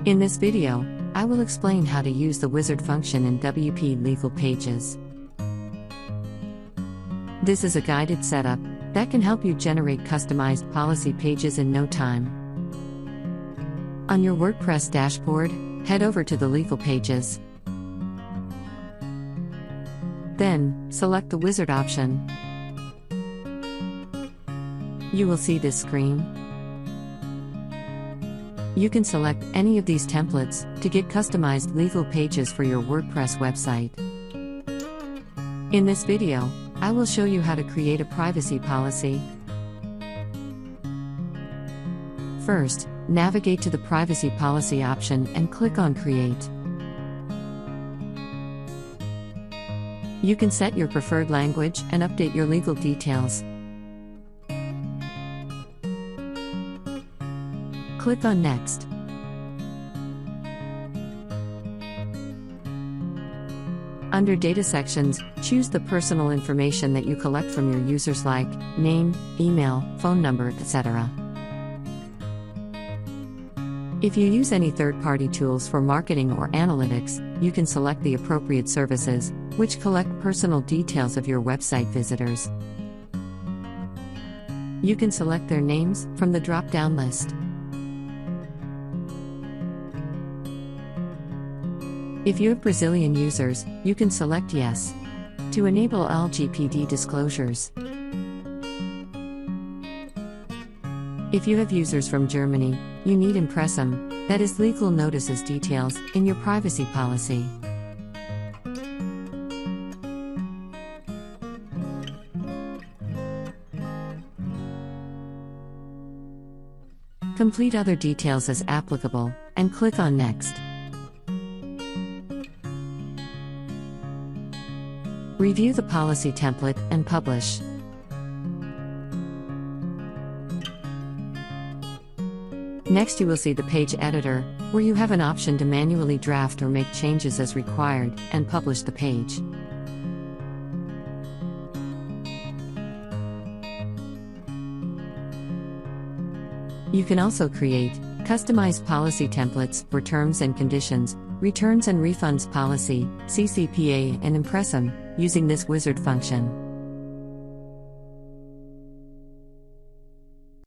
In this video, I will explain how to use the wizard function in WPLegalPages. This is a guided setup that can help you generate customized policy pages in no time. On your WordPress dashboard, head over to the Legal Pages. Then, select the wizard option. You will see this screen. You can select any of these templates to get customized legal pages for your WordPress website. In this video, I will show you how to create a privacy policy. First, navigate to the Privacy Policy option and click on Create. You can set your preferred language and update your legal details. Click on Next. Under Data sections, choose the personal information that you collect from your users like name, email, phone number, etc. If you use any third-party tools for marketing or analytics, you can select the appropriate services, which collect personal details of your website visitors. You can select their names from the drop-down list. If you have Brazilian users, you can select Yes to enable LGPD disclosures. If you have users from Germany, you need Impressum, that is legal notices details, in your privacy policy. Complete other details as applicable, and click on Next. Review the policy template and publish. Next, you will see the page editor, where you have an option to manually draft or make changes as required, and publish the page. You can also create customized policy templates for terms and conditions, returns and refunds policy, CCPA, and Impressum, using this wizard function.